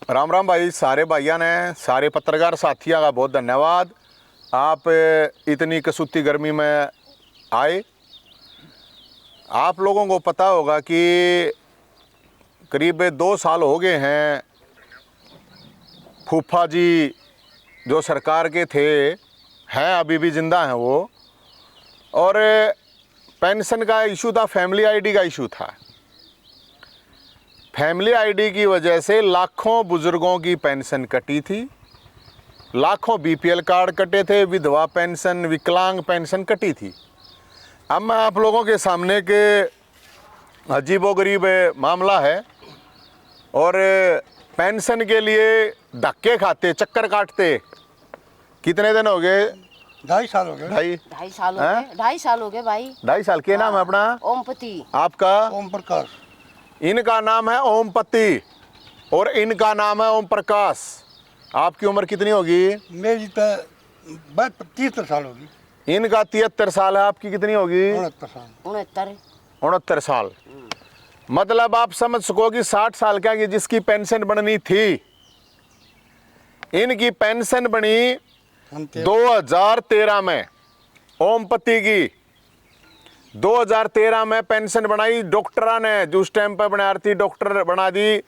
राम राम भाई, सारे भाइयों ने, सारे पत्रकार साथियों का बहुत धन्यवाद। आप इतनी कसूती गर्मी में आए। आप लोगों को पता होगा कि करीब 2 साल हो गए हैं फूफा जी जो सरकार के थे, हैं अभी भी जिंदा हैं वो, और पेंशन का इशू था, फैमिली आईडी का इशू था। फैमिली आईडी की वजह से लाखों बुजुर्गों की पेंशन कटी थी, लाखों बीपीएल कार्ड कटे थे, विधवा पेंशन, विकलांग पेंशन कटी थी। अब मैं आप लोगों के सामने के अजीबोगरीब मामला है, और पेंशन के लिए धक्के खाते, चक्कर काटते कितने दिन हो गए? 2.5 साल हो गए। ढाई साल हो गए। 2.5 साल हो गए भाई। 2.5 साल। क्या नाम है अपना? ओमपति। आपका? ओम प्रकाश। इनका नाम है ओमपति और इनका नाम है ओम प्रकाश। आपकी उम्र कितनी होगी? मेरी तो 73 साल होगी। इनका 73 साल है। आपकी कितनी होगी? 69 साल। 69 साल। मतलब आप समझ सको कि 60 साल का, जिसकी पेंशन बननी थी, इनकी पेंशन बनी 2013 में। ओमपति की 2013 में पेंशन बनाई। डॉक्टरा ने जो उस टाइम पर बना रही थी, डॉक्टर बना दी,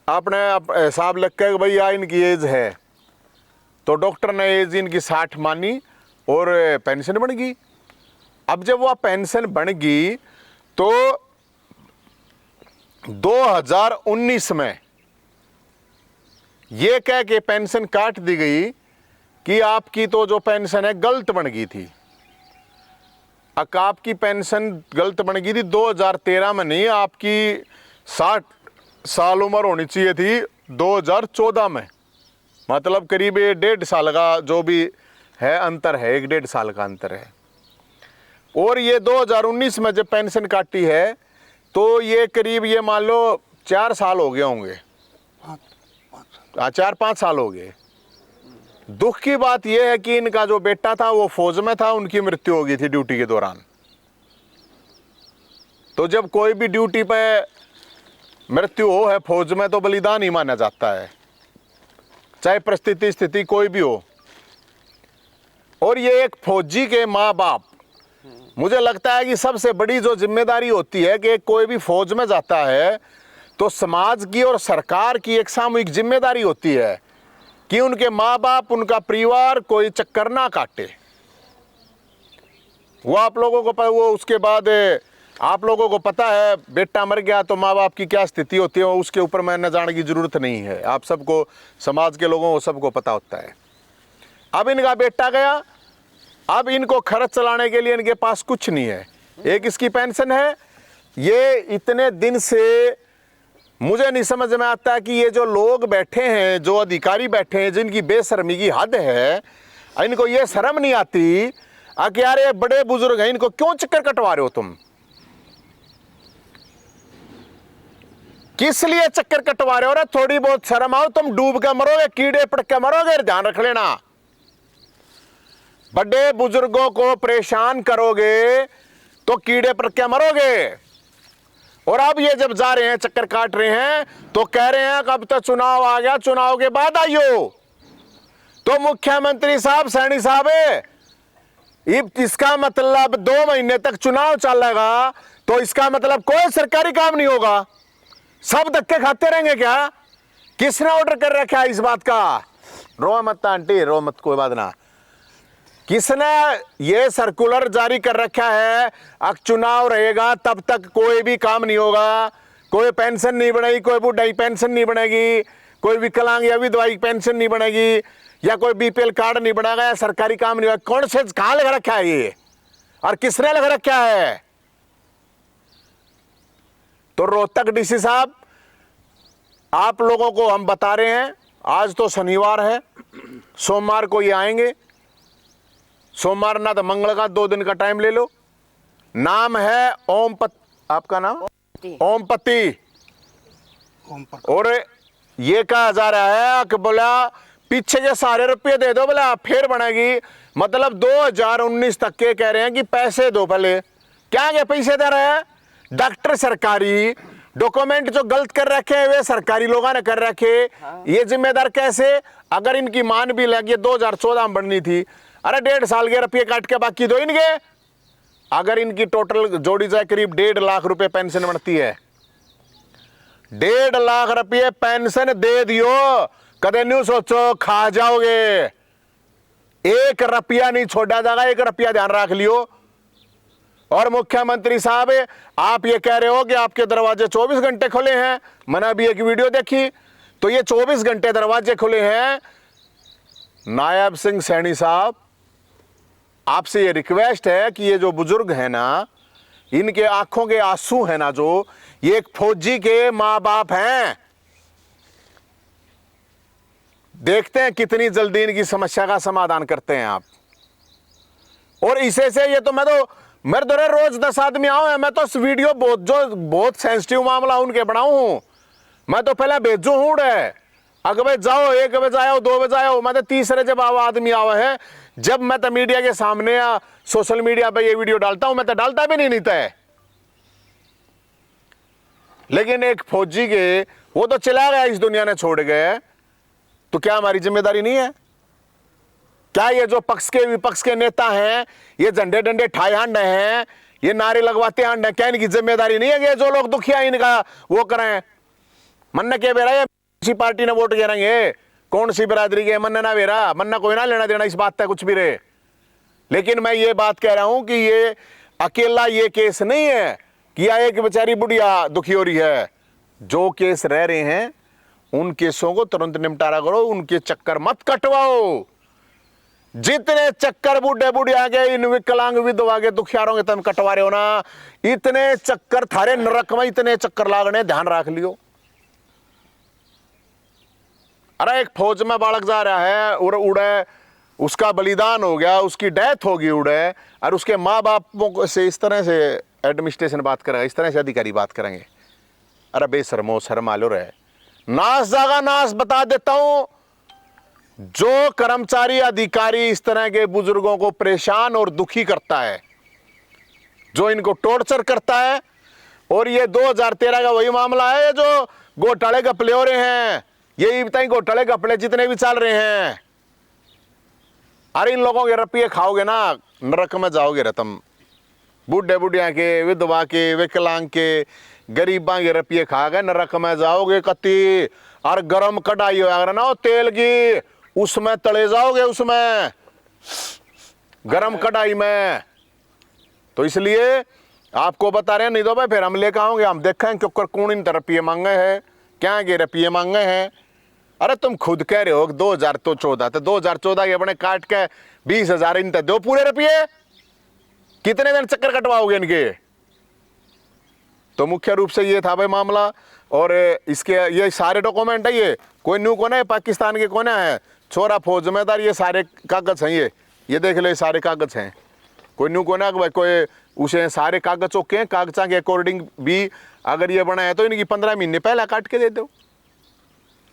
आपने हिसाब लग के भाई या इनकी एज है, तो डॉक्टर ने एज इनकी 60 मानी और पेंशन बन गई। अब जब वह पेंशन बन गई तो 2019 में ये कह के पेंशन काट दी गई कि आपकी तो जो पेंशन है गलत बन गई थी। आपकी पेंशन गलत बन गई थी 2013 में, नहीं, आपकी 60 साल उम्र होनी चाहिए थी 2014 में। मतलब करीब 1.5 साल का जो भी है अंतर है, 1-1.5 साल का अंतर है। और ये 2019 में जब पेंशन काटी है तो ये करीब, ये मान लो 4 साल हो गए होंगे, 4-5 साल हो गए। दुख की बात यह है कि इनका जो बेटा था वो फौज में था, उनकी मृत्यु हो गई थी ड्यूटी के दौरान। तो जब कोई भी ड्यूटी पे मृत्यु हो है फौज में तो बलिदान ही माना जाता है, चाहे परिस्थिति स्थिति कोई भी हो। और ये एक फौजी के माँ बाप, मुझे लगता है कि सबसे बड़ी जो जिम्मेदारी होती है कि कोई भी फौज में जाता है तो समाज की और सरकार की एक सामूहिक जिम्मेदारी होती है कि उनके माँ बाप, उनका परिवार कोई चक्कर ना काटे। वो आप लोगों को वो उसके बाद आप लोगों को पता है, बेटा मर गया तो माँ बाप की क्या स्थिति होती है, उसके ऊपर मैं न जाने की जरूरत नहीं है। आप सबको, समाज के लोगों को सबको पता होता है। अब इनका बेटा गया, अब इनको खर्च चलाने के लिए इनके पास कुछ नहीं है। एक इसकी पेंशन है। ये इतने दिन से मुझे नहीं समझ में आता कि ये जो लोग बैठे हैं, जो अधिकारी बैठे हैं, जिनकी बेशर्मी की हद है, इनको ये शर्म नहीं आती कि यार ये बड़े बुजुर्ग हैं, इनको क्यों चक्कर कटवा रहे हो तुम? किस लिए चक्कर कटवा रहे हो? रे थोड़ी बहुत शर्म आओ, तुम डूब के मरोगे, कीड़े पड़ के मरोगे, ध्यान रख लेना। बड़े बुजुर्गों को परेशान करोगे तो कीड़े पड़ के मरोगे। और अब ये जब जा रहे हैं, चक्कर काट रहे हैं, तो कह रहे हैं कब तक चुनाव आ गया, चुनाव के बाद आइयो। तो मुख्यमंत्री साहब, सैनी साहब, इसका मतलब 2 महीने तक चुनाव चलेगा तो इसका मतलब कोई सरकारी काम नहीं होगा, सब धक्के खाते रहेंगे क्या? किसने ऑर्डर कर रखा है इस बात का? रो मत आंटी, रो मत, कोई बात ना। किसने ये सर्कुलर जारी कर रखा है? अब चुनाव रहेगा तब तक कोई भी काम नहीं होगा, कोई पेंशन नहीं बनेगी, कोई बुढ़ाई पेंशन नहीं बनेगी, कोई विकलांग या विधवा पेंशन नहीं बनेगी, या कोई बीपीएल कार्ड नहीं बनेगा, या सरकारी काम नहीं होगा। कौन से कहाँ लग रखा है ये, और किसने लग रखा है? तो रोहतक डीसी साहब, आप लोगों को हम बता रहे हैं, आज तो शनिवार है, सोमवार को ये आएंगे, सोमवार ना तो मंगल का, 2 दिन का टाइम ले लो। नाम है आपका नाम ओमपति। और ये कहा जा रहा है कि बोला पीछे के सारे रुपये दे दो, बोला फिर बनेगी। मतलब 2019 तक के कह रहे हैं कि पैसे दो पहले। क्या के पैसे दे रहे हैं? डॉक्टर सरकारी, डॉक्यूमेंट जो गलत कर रखे हैं वे सरकारी लोगों ने कर रखे। ये जिम्मेदार कैसे? अगर इनकी मान भी लगी 2014 में बननी थी, अरे 1.5 साल के रुपये काट के बाकी दो इनके। अगर इनकी टोटल जोड़ी जाए करीब 1.5 लाख रुपए पेंशन बनती है, 1.5 लाख रुपये पेंशन दे दियो, कदे न्यू सोचो खा जाओगे। 1 रुपया नहीं छोड़ा जाएगा, 1 रुपया ध्यान रख लियो। और मुख्यमंत्री साहब आप ये कह रहे हो कि आपके दरवाजे 24 घंटे खुले हैं। मैंने अभी एक वीडियो देखी तो ये 24 घंटे दरवाजे खुले हैं। नायब सिंह सैनी साहब, आपसे ये रिक्वेस्ट है कि ये जो बुजुर्ग है ना, इनके आंखों के आंसू है ना, जो ये एक फौजी के मां बाप हैं, देखते हैं कितनी जल्दी इनकी समस्या का समाधान करते हैं आप। और इसे से ये तो मेरे द्वारा रोज 10 आदमी आओ है, मैं तो इस वीडियो बहुत सेंसिटिव मामला उनके बनाऊं हूं, मैं तो पहले भेजू हूं रे, अगर जाओ 1 बजे आओ 2 बजे आओ, मैं तो तीसरे जब आदमी आवा है, जब मैं तो मीडिया के सामने या सोशल मीडिया पे ये वीडियो डालता हूं, मैं तो डालता भी नहीं तय। लेकिन एक फौजी के वो तो चला गया, इस दुनिया ने छोड़ गए, तो क्या हमारी जिम्मेदारी नहीं है? क्या ये जो पक्ष के विपक्ष के नेता हैं, ये झंडे डंडे ठाए हांडे हैं, ये नारे लगवाते हांडे, क्या इनकी जिम्मेदारी नहीं है कि जो लोग दुखिया इनका वो करें? मन्ना क्या बेरा है किसी पार्टी ने वोट गिरेंगे, कौन सी बिरादरी के मन्ना ना बेरा, मन्ना कोई ना लेना देना इस बात तक कुछ भी रहे। लेकिन मैं ये बात कह रहा हूं कि ये अकेला ये केस नहीं है कि या एक बेचारी बुढ़िया दुखी हो रही है। जो केस रह रहे हैं उन केसों को तुरंत निपटारा करो, उनके चक्कर मत कटवाओ। जितने चक्कर बूढ़े बुढ़िया के, इन विकलांग विधवा के, दुखियारों के तुम कटवा रहे हो ना, इतने चक्कर थारे नरक में इतने चक्कर लागने, ध्यान रख लियो। अरे एक फौज में बालक जा रहा है और उड़े, उसका बलिदान हो गया, उसकी डेथ होगी उड़े, और उसके माँ बापों से इस तरह से एडमिनिस्ट्रेशन बात करेगा, इस तरह से अधिकारी बात करेंगे। अरे बेशर्मो शर्मा लो रहे, नाश जागा नाश बता देता हूं। जो कर्मचारी अधिकारी इस तरह के बुजुर्गों को परेशान और दुखी करता है, जो इनको टॉर्चर करता है, और ये 2013 का वही मामला है जो घोटाले घपले हो रहे हैं, यही बताइए घोटाले घपले जितने भी चल रहे हैं। अरे इन लोगों के रुपये खाओगे ना, नरक में जाओगे रे तुम। बूढ़े बुढ़िया के, विधवा के, विकलांग के, गरीबा के रुपये खा गए, नरक में जाओगे कति। और गरम कढ़ाई हो ना तेल की, उसमें तले जाओगे, उसमें गरम कढ़ाई में। तो इसलिए आपको बता रहे हैं, नहीं तो भाई फिर हम लेकर आओगे, हम देखें क्यों कौन इन रुपये मांगे हैं, क्या के रुपये मांगे हैं। अरे तुम खुद कह रहे हो 2014 तो 2014 के अपने काट के 20,000 इन दो पूरे रुपये, कितने दिन चक्कर कटवाओगे इनके? तो मुख्य रूप से ये था भाई मामला। और इसके ये सारे डॉक्यूमेंट है, ये कोई न्यू कोना है, पाकिस्तान के कोना है, छोरा फौज में था, ये सारे कागज हैं, ये देख लो, ये सारे कागज हैं। कोई न्यू कोना कोई उसे सारे कागज ओके हैं, कागजा के अकॉर्डिंग भी अगर ये बना है तो इनकी 15 महीने पहला काट के दे दो।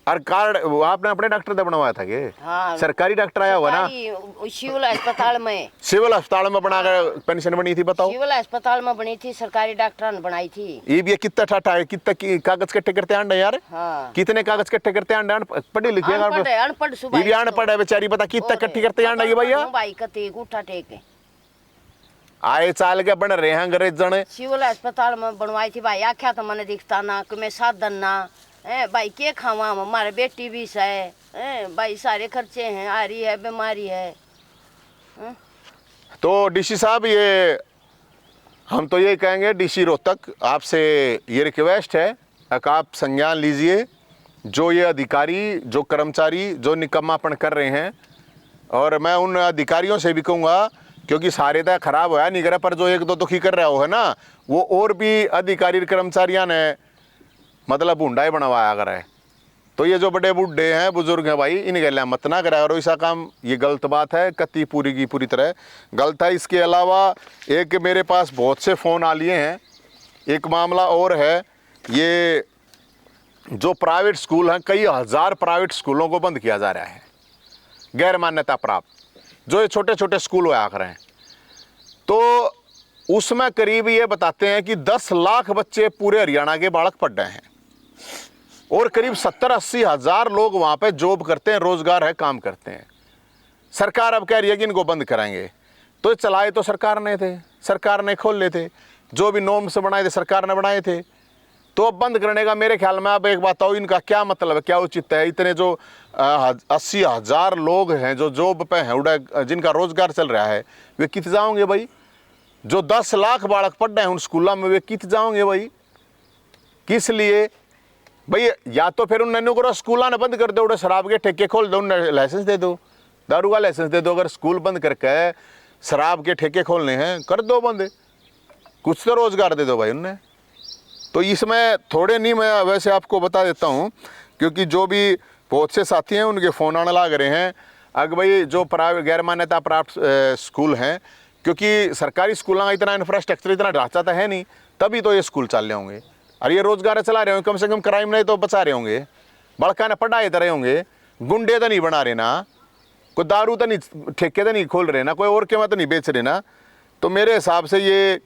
और कार्ड वो आपने अपने डॉक्टर से बनवाया था कि? हाँ, सरकारी डॉक्टर आया हुआ ना, सिविल अस्पताल में। सिविल अस्पताल में बनाकर पेंशन बनी थी, बताओ। सिविल अस्पताल में बनी थी, सरकारी डॉक्टर ने बनाई थी। ये कितना ठाठा है, कितना कागज इकट्ठे करते आंडे यार। हाँ। कितने कागज इकट्ठे करते आंडे, पढ़े लिखे अनपढ़ ये भी अनपढ़ है बेचारी, बता कितना इकट्ठी करते आंडे ये भैया। भाई कते गुठा टेके आए चाल के बन रहे हैं अंग्रेज जने। सिविल अस्पताल में बनवाई थी भाई, आख्या तो मैंने दिखता ना कि मैं साधन ना भाई के खावा, हमारे बेटी भी है भाई, सारे खर्चे हैं, आ रही है बीमारी है। तो डीसी साहब, ये हम तो ये कहेंगे डीसी रोहतक, आपसे ये रिक्वेस्ट है कि आप संज्ञान लीजिए, जो ये अधिकारी, जो कर्मचारी जो निकम्मापन कर रहे हैं। और मैं उन अधिकारियों से भी कहूँगा, क्योंकि सारे तो खराब होया नहीं करे, पर जो एक दो दुखी कर रहा हो है ना, वो और भी अधिकारी कर्मचारियों ने मतलब भूंडाई बनवाया करे। तो ये जो बड़े बूढ़े हैं, बुजुर्ग हैं भाई, इनके लिए मत ना कराया करो ऐसा काम, ये गलत बात है, कति पूरी की पूरी तरह गलत है। इसके अलावा एक मेरे पास बहुत से फ़ोन आ लिए हैं, एक मामला और है, ये जो प्राइवेट स्कूल हैं, कई हज़ार प्राइवेट स्कूलों को बंद किया जा रहा है, गैर मान्यता प्राप्त, जो ये छोटे छोटे स्कूल होया कर रहे हैं। तो उसमें करीब ये बताते हैं कि 10 लाख बच्चे पूरे हरियाणा के बालक पढ़ रहे हैं और करीब 70-80 हजार लोग वहां पे जॉब करते हैं, रोजगार है, काम करते हैं। सरकार अब कह रही है कि इनको बंद कराएंगे, तो चलाए तो सरकार ने थे, सरकार ने खोल लेते, जो भी नॉर्म्स बनाए थे सरकार ने बनाए थे। तो अब बंद करने का मेरे ख्याल में, अब एक बात आओ, इनका क्या मतलब है, क्या उचित है? इतने जो 80 हजार लोग हैं जो जॉब पे हैं, उड़ा जिनका रोजगार चल रहा है, वे कित जाओगे भाई? जो 10 लाख बालक पढ़ रहे हैं उन स्कूलों में, वे कित जाओगे भाई? किस लिए भाई? या तो फिर उन नन्नों को स्कूलों ने बंद कर दो, उड़े शराब के ठेके खोल दो, उन्हें लाइसेंस दे दो, दारू का लाइसेंस दे दो। अगर स्कूल बंद करके शराब के ठेके खोलने हैं, कर दो बंद, कुछ तो रोजगार दे दो भाई उन्हें। तो इसमें थोड़े नहीं, मैं वैसे आपको बता देता हूँ, क्योंकि जो भी बहुत से साथी हैं उनके फ़ोन आने लग रहे हैं। अगर भाई जो प्राइवेट गैर मान्यता प्राप्त स्कूल हैं, क्योंकि सरकारी स्कूलों का इतना इंफ्रास्ट्रक्चर, इतना ढांचा तो है नहीं, तभी तो ये स्कूल चल रहे होंगे और ये रोजगार चला रहे होंगे। कम से कम क्राइम नहीं तो बचा रहे होंगे, बड़का ने पढ़ाई तो रहे होंगे, गुंडे तो नहीं बना रहे ना, कोई दारू तो नहीं, ठेके तो नहीं खोल रहे ना, कोई और के में तो नहीं बेच रहे ना। तो मेरे हिसाब से ये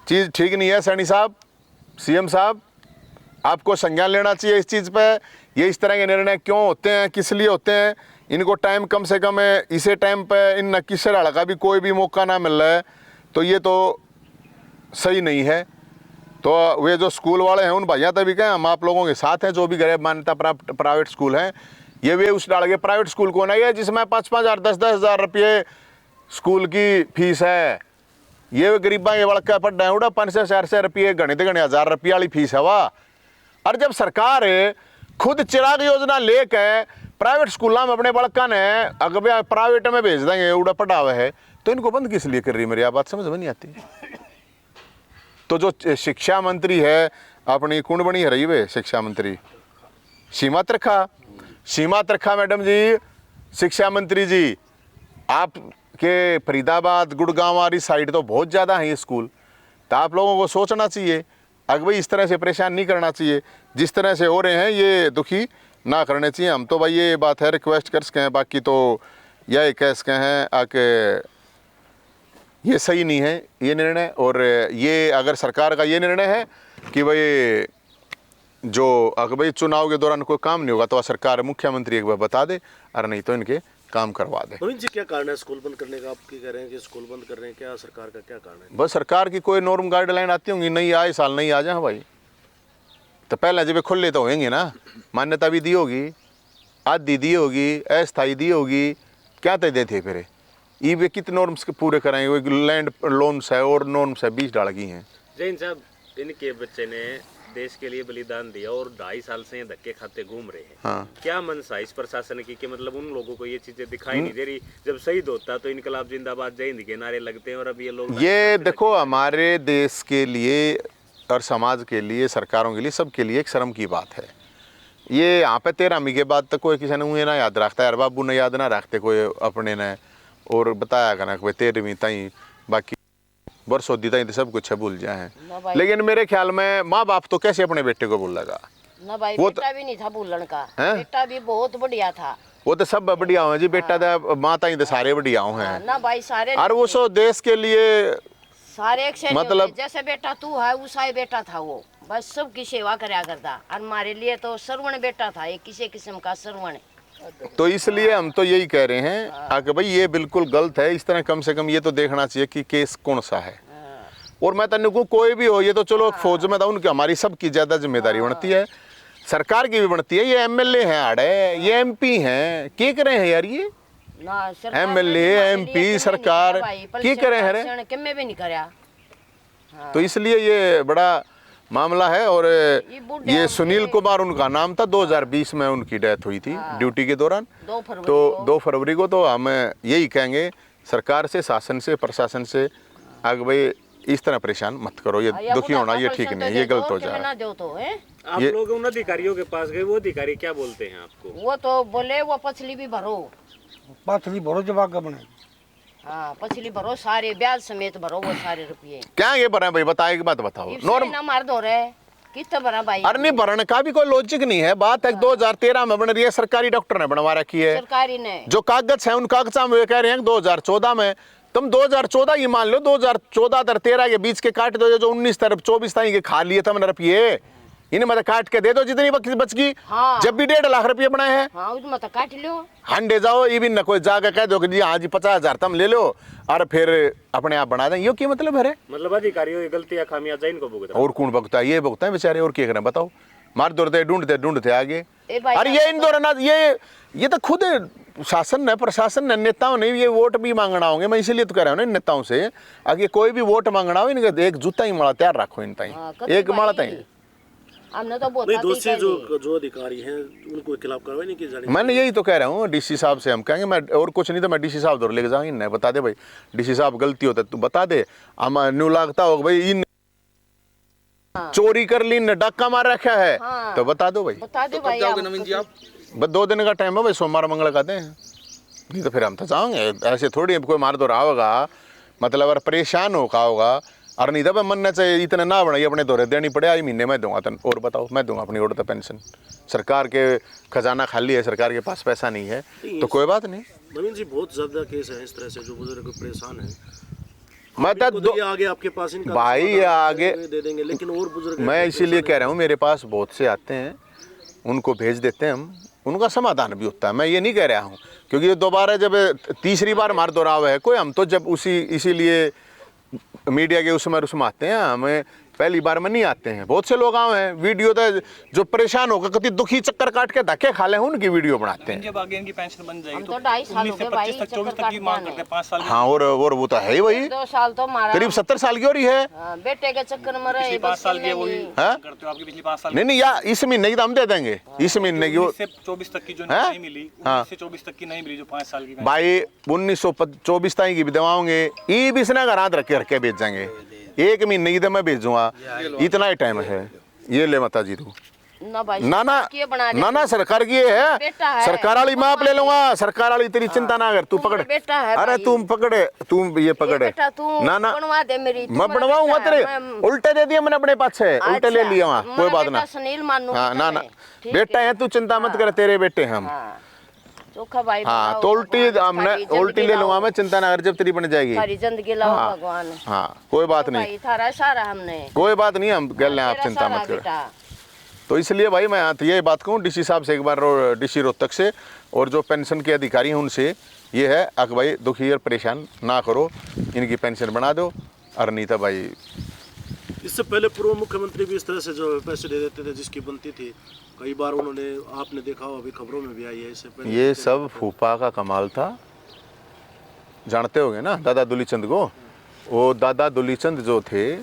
चीज़ ठीक नहीं है। सैनी साहब, सीएम साहब, आपको संज्ञान लेना चाहिए इस चीज़ पे। ये इस तरह के निर्णय क्यों होते हैं, किस लिए होते हैं? इनको टाइम कम से कम है, इसे टाइम पे इन नक्कीसराड़ा का भी कोई भी मौका ना मिल रहा है, तो ये तो सही नहीं है। तो वे जो स्कूल वाले हैं उन भैया तभी कहें, हम आप लोगों के साथ हैं। जो भी गैर मान्यता प्राप्त प्राइवेट स्कूल हैं, ये वे उस डाल के प्राइवेट स्कूल को नहीं है जिसमें 5-5 हज़ार 10-10 हज़ार रुपये स्कूल की फीस है। ये गरीबा के बड़का पढ़ रहे उड़ा 500-400 रुपये, घने तो घने हज़ार रुपये वाली फीस है वाह। और जब सरकार खुद चिराग योजना लेकर प्राइवेट स्कूलों में अपने बड़का ने अगर प्राइवेट में भेज देंगे, उड़ा पढ़ा हुआ है, तो इनको बंद किस लिए कर रही है? मेरी बात समझ में नहीं आती। तो जो शिक्षा मंत्री है अपनी कुंड बनी है रही वे शिक्षा मंत्री सीमा त्रिखा मैडम जी, शिक्षा मंत्री जी, आप के फरीदाबाद गुड़गांव वाली साइड तो बहुत ज़्यादा है ये स्कूल, तो आप लोगों को सोचना चाहिए। अगर भाई इस तरह से परेशान नहीं करना चाहिए, जिस तरह से हो रहे हैं ये दुखी ना करने चाहिए। हम तो भाई ये बात है रिक्वेस्ट कर सकें, हैं, बाकी तो यह कह सकें हैं आके ये सही नहीं है ये निर्णय। और ये अगर सरकार का ये निर्णय है कि भाई जो अगर भाई चुनाव के दौरान कोई काम नहीं होगा तो सरकार मुख्यमंत्री एक बार बता दे, और नहीं तो इनके काम करवा दे। नवीन जी, क्या कारण है स्कूल बंद करने का? आप क्या कह रहे हैं कि स्कूल बंद कर रहे हैं, क्या सरकार का क्या कारण है? बस सरकार की कोई नॉर्म गाइडलाइन आती होंगी, नहीं आए साल नहीं आ जाए भाई, तो पहले जब खुले तो होंगे ना, मान्यता भी दी होगी, आदि दी होगी, अस्थायी दी होगी, क्या तय देते फिर ये वे कितने नॉर्म्स पूरे कराएंगे? वो लैंड लोन्स है और नॉर्म्स है 20 डाल गई हैं। जैन साहब, इनके बच्चे ने देश के लिए बलिदान दिया और 2.5 साल से धक्के खाते घूम रहे हैं। हाँ। क्या मनसा इस प्रशासन की कि मतलब उन लोगों को ये चीजें दिखाई नहीं दे रही? जब शहीद होता तो इनकलाब जिंदाबाद जय हिंद के नारे लगते हैं और अब ये लोग ये देखो, हमारे देश के लिए और समाज के लिए, सरकारों के लिए, सबके लिए एक शर्म की बात है। ये यहाँ पे 13वीं के बाद तक कोई किसी ने उन्हें ना याद रखता है, बाबू ने याद ना रखते कोई अपने ने, और बताया करना कि 13वीं तई बाकी वर्षों दी तई तो सब कुछ भूल जाए हैं। लेकिन मेरे ख्याल में माँ बाप तो कैसे अपने बेटे को भूलेगा? ना भाई, वो बेटा भी नहीं था भूलन का, हैं? बेटा भी बहुत बढ़िया था। वो तो सब बढ़िया हो जी, बेटा तो माता ही तो सारे बढ़िया हैं। ना भाई, सारे और वो सो देश के लिए सारे एक से मतलब- जैसे बेटा तू है वैसा ही बेटा था वो, बस सबकी सेवा करया करता। और हमारे लिए तो सरवण बेटा था, एक किसी किस्म का सरवण। तो इसलिए हम तो यही कह रहे हैं कि भाई ये बिल्कुल गलत है। इस तरह कम से कम ये तो देखना चाहिए कि केस कौन सा है। और मैं तन्ने को कोई भी हो, ये तो चलो फौज में था उनकी, हमारी सबकी ज़्यादा जिम्मेदारी बनती है, सरकार की भी बनती है। ये एमएलए हैं आड़े, ये एमपी हैं, क्या करे हैं यार? ये एमएलए एमपी सरकार क्या करे हैं? किम्मे भी नहीं करया। तो इसलिए ये बड़ा मामला है। और ये सुनील कुमार उनका नाम था, 2020 में उनकी डेथ हुई थी ड्यूटी के दौरान। 2 फरवरी तो 2 फरवरी को तो हम यही कहेंगे सरकार से, शासन से, प्रशासन से, आगे भाई इस तरह परेशान मत करो, ये दुखी होना ये ठीक नहीं है, ये गलत हो जा रहा है। आप लोग उन अधिकारियों के पास गए, वो अधिकारी क्या बोलते हैं आपको? वो तो बोले वो पछली भी भरो, पथली भरो जवाब का बने। हाँ पछली भरो, सारे ब्याज समेत भरो वो सारे रुपये। क्या ये भरा भाई? बताए की बात बताओ। नॉर्म ना मार दो रे, कितना भरा भाई? अरे नहीं, भरण का भी कोई लॉजिक नहीं है। बात है 2013 में बन रही है, सरकारी डॉक्टर ने बनवा रखी है। सरकारी ने जो कागज है उन कागजा में कह रहे हैं 2014 में तुम 2014 ये मान लो, 2014 तर 13 के बीच के काट दो, जो 19 तरफ 24 ताई के खा लिए तुमने रुपये, इन्हें मतलब काट के दे दो जितनी बच गई। हाँ। जब भी 1.5 लाख रुपये बनाए हैं, हाँ उसमें तो काट लो। हंडे जाओ ये भी न कोई जाकर कह दो कि जी हाँ जी 50,000 तुम ले लो और फिर अपने आप बना दें, ये क्या मतलब है? मतलब अधिकारियों की गलतियां खामियाजा इनको भुगतना। और कौन भुगता है? ये भुगता है बेचारे, और क्या करें बताओ? मार दौड़ते ढूंढते आगे। ए भाई अरे ये इन दौरान ये तो खुद शासन ने, प्रशासन ने, नेताओं ने ये वोट भी मांगना होंगे। मैं इसीलिए तो कह रहा हूँ ना नेताओं से, अगर कोई भी वोट मांगना हो इनका एक जूता ही माला तैयार रखो, इन ताई एक माला ताई। हमने तो बहुत नहीं, दोषी जो अधिकारी हैं उनको खिलाफ कार्रवाई नहीं की जानी। मैंने यही तो कह रहा हूँ, डीसी साहब से हम कहेंगे, मैं और कुछ नहीं तो मैं डीसी साहब दौर लेके जाऊंगी, नहीं बता दे भाई डीसी साहब गलती होता है तू बता दे, हम न्यू लागता होगा भाई इन चोरी कर ली ने डाका मार रखा है। हाँ। तो बता दो भाई, बता दे भाई। नवीन जी आप बस 2 दिन का टाइम है भाई, सोमवार मंगल का दें, नहीं तो फिर हम तो जाओगे। ऐसे थोड़ी कोई मार दो रहा होगा, मतलब अगर परेशान होगा और नहीं तो मनना चाहिए इतना ना बनाइए, अपने दौरे देनी पड़े, आज महीने में दूंगा तन, और बताओ मैं दूंगा अपनी ओर तो पेंशन। सरकार के खजाना खाली है, सरकार के पास पैसा नहीं है तो कोई बात नहीं। नवीन जी बहुत ज्यादा केस है इस तरह से जो बुजुर्ग परेशान है, मैं तो ये आगे आपके पास इनका भाई ये आगे दे देंगे, लेकिन और बुजुर्ग मैं इसीलिए कह रहा हूँ, मेरे पास बहुत से आते हैं, उनको भेज देते हैं हम, उनका समाधान भी होता है। मैं ये नहीं कह रहा हूँ क्योंकि ये दोबारा जब तीसरी बार मार दोहराव है कोई, हम तो जब इसीलिए मीडिया के उसमें आते हैं, हमें पहली बार में नहीं आते हैं। बहुत से लोग आए हैं वीडियो तो जो परेशान होकर कति दुखी चक्कर काट के धक्के खा ले उनकी वीडियो बनाते हैं। जब आगे इनकी पेंशन बन जाएगी हम तो 2.5 साल हो गए भाई 24 तक की मांग करते हैं, 5 साल हाँ और वो तो है ही वही, 2 साल तो मारा करीब 70 साल की हो रही है। हाँ, बेटे के चक्कर में रहे 5 साल की वही हाँ? करते हो आपकी पिछली 5 साल नहीं या इस महीने की तो हम दे देंगे, इस महीने की वो से 24 तक की जो हाँ? नहीं मिली, हाँ। 19 से 24 तक की नहीं मिली जो 5 साल की भाई 1924 ताई की भी दवाओंगे, ये भी इसने रात रखे भेज जाएंगे, 1 महीने की तो मैं भेजूंगा, इतना ही टाइम है। ये ले माता जी तू ना भाई ना ना सरकार की है, बेटा है। सरकार वाली माप ले लूंगा, सरकार वाली तेरी चिंता ना कर, तू पकड़। बेटा है अरे भाई। तुम पकड़े, तुम ये पकड़े बेटा तू ना बनवा दे मेरी, मैं बनवाऊंगा तेरे, उल्टे दे दिए मैंने अपने पास से, उल्टे ले लिया वहाँ, कोई बात ना। सुनील मानू हाँ ना बेटा है तू, चिंता मत कर, तेरे बेटे हम। चोखा भाई हाँ तो उल्टी हमने उल्टी ले लूंगा मैं, चिंता ना कर, जब तेरी बन जाएगी। सारी जिंदगी लाओ भगवान। हाँ कोई बात नहीं, भाई थारा सारा हमने कोई बात नहीं, हम कह लें, आप चिंता मत कर। तो इसलिए भाई मैं ये बात कहूँ डीसी साहब से एक बार, डीसी रोहतक से, और जो पेंशन के अधिकारी हैं उनसे, ये है अक भाई दुखी और परेशान ना करो, इनकी पेंशन बना दो। और नहीं तो भाई इससे पहले पूर्व मुख्यमंत्री भी इस तरह से जो पैसे दे देते थे जिसकी बनती थी, कई बार उन्होंने, आपने देखा हो अभी खबरों में भी आई है, इससे पहले ये सब फूफा का कमाल था, जानते होंगे ना दादा दुलीचंद को। वो दादा दुलीचंद जो थे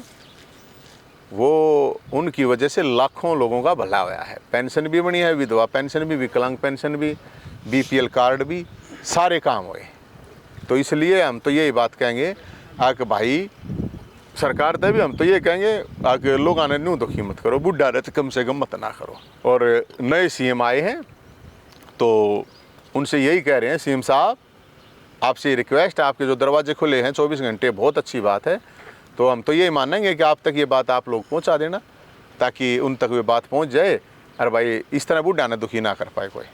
वो, उनकी वजह से लाखों लोगों का भला हुआ है, पेंशन भी बनी है, विधवा पेंशन भी, विकलांग पेंशन भी, बीपीएल कार्ड भी, सारे काम हुए। तो इसलिए हम तो यही बात कहेंगे कि भाई सरकार तक भी हम तो ये कहेंगे कि लोग आने न्यू दुखी मत करो, बुढ़ा रहे तो कम से कम मत ना करो। और नए सीएम आए हैं तो उनसे यही कह रहे हैं, सीएम साहब आपसे रिक्वेस्ट, आपके जो दरवाजे खुले हैं 24 घंटे, बहुत अच्छी बात है, तो हम तो ये मानेंगे कि आप तक ये बात आप लोग पहुंचा देना, ताकि उन तक ये बात पहुंच जाए और भाई इस तरह बुढ़ा ने दुखी ना कर पाए कोई।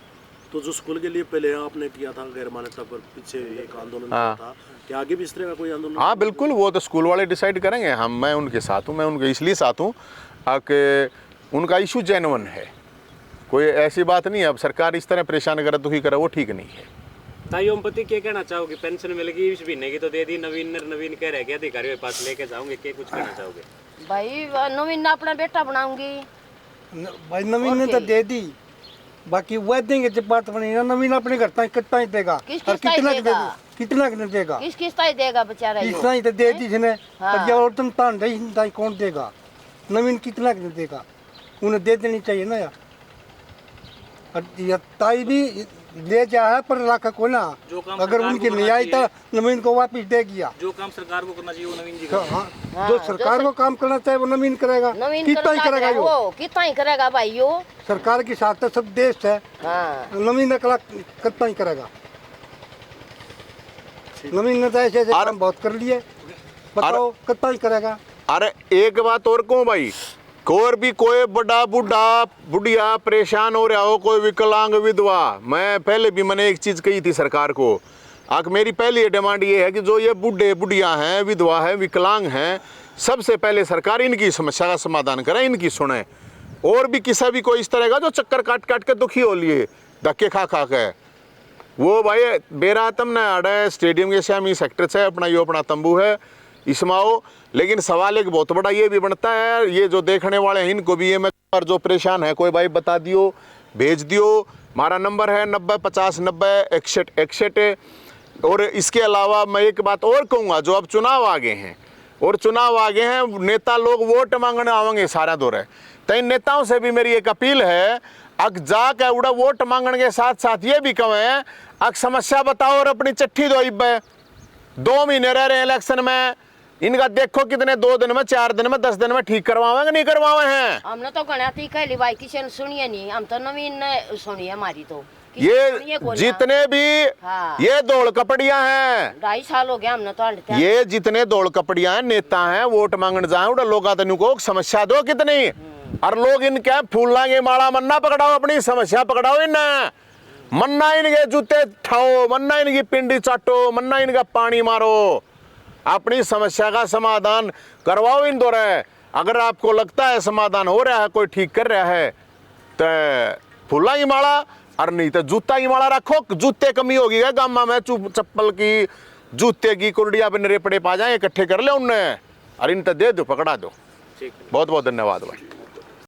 तो जो स्कूल के लिए पहले आपने किया था गैर मान्यता पर, पीछे एक आंदोलन हाँ। था, क्या आगे भी इस तरह का कोई आंदोलन? हाँ बिल्कुल, वो तो स्कूल वाले डिसाइड करेंगे, हम मैं उनके साथ हूँ, मैं उनके इसलिए साथ हूँ कि उनका इशू जेन्युइन है, कोई ऐसी बात नहीं है। अब सरकार इस तरह परेशान करे, दुखी करे, वो ठीक नहीं है। ताई ओमपति क्या कहना चाहोगे? पेंशन मिलेगी इस महीने की तो दे दी, नवीन कह रहे कि अधिकारियों के पास लेके जाओगे, क्या कुछ कहना चाहोगे? भाई नवीन ने अपना बेटा बनाऊंगी। भाई नवीन ने तो दे दी, बाकी वह देंगे जब बात बनी ना, नवीन अपने घर तक कितना ही देगा, और कितना देगा, किस ताई देगा बेचारा यो? इतना ही तो दे दी इसने, हाँ। और जब और तुम तान रही कौन देगा? नवीन कितना देगा, उन्हें दे देनी चाहिए ना यार। और ये ताई भी ले जा है पर लाख को ना, अगर उनकी नहीं आई तो नवीन को वापिस दे गया। जो काम सरकार को करना चाहिए वो नवीन जी तो हाँ, जो सरकार को काम करना चाहिए वो नवीन करेगा, नवीन कितना ही करेगा यो, वो कितना ही करेगा भाई यो। सरकार के साथ तो सब देश है, हाँ। नवीन अकला कितना ही करेगा। नवीन ने तो ऐसे काम बहुत कर लिए, बताओ कितना ही करेगा। अरे एक बात और कहूँ भाई, कोई बड़ा बूढ़ा बुढ़िया परेशान हो रहा हो, कोई विकलांग विधवा, मैं पहले भी मैंने एक चीज कही थी सरकार को आग मेरी पहली डिमांड ये है कि जो ये बूढ़े बुढ़िया हैं, विधवा हैं, विकलांग हैं, सबसे पहले सरकार इनकी समस्या का समाधान करे, इनकी सुने। और भी किसी भी कोई इस तरह का जो चक्कर काट काट के दुखी हो लिए धक्के खा खा के, वो भाई बेरातम न अड़े स्टेडियम के श्यामी सेक्टर से अपना यो अपना तंबू है इसमें आओ। लेकिन सवाल एक बहुत बड़ा ये भी बनता है, ये जो देखने वाले हैं इनको भी ये मैं, और जो परेशान है कोई भाई बता दियो, भेज दियो। हमारा नंबर है 90 50 90 61 61। और इसके अलावा मैं एक बात और कहूँगा, जो अब चुनाव आगे हैं और चुनाव आगे हैं, नेता लोग वोट मांगने आवेंगे सारा दौर है, तो इन नेताओं से भी मेरी एक अपील है, अग जाके उड़ा वोट मांगने के साथ साथ ये भी कहें अग समस्या बताओ और अपनी चिट्ठी दो। 2 महीने रह रहे हैं इलेक्शन में, इनका देखो कितने 2 दिन में 4 दिन में 10 दिन में ठीक करवाएंगे नहीं करवाए हैं। हमने तो गणा थी कहली भाई किसी ने सुनिए नहीं, हम तो नवीन ने सुनी हमारी तो किसी ने सुनिए ये कोई ना। जितने भी हाँ। ये दौड़ कपड़ियां हैं, 2.5 साल हो गया हमने तो हटते ये जितने दौड़ कपड़ियां हैं, नेता हैं, वोट मांगने जाए उड़ा लोग आते को समस्या दो कितनी, और लोग इनके फूल के माला मन्ना पकड़ाओ, अपनी समस्या पकड़ाओ, इन मन्ना इनके जूते ठाओ, मन्ना इनकी पिंडी चाटो, मन्ना इनका पानी मारो, अपनी समस्या का समाधान करवाओ इन दौरे। अगर आपको लगता है समाधान हो रहा है, कोई ठीक कर रहा है, तो फूला की माला और नहीं तो जूता की माला रखो। जूते कमी होगी क्या गामा में, चप्पल की, जूते की कुर्डिया पे नरेपड़े पा जाए, इकट्ठे कर ले उनने और इन तो दे दो, पकड़ा दो। ठीक है। बहुत बहुत धन्यवाद भाई।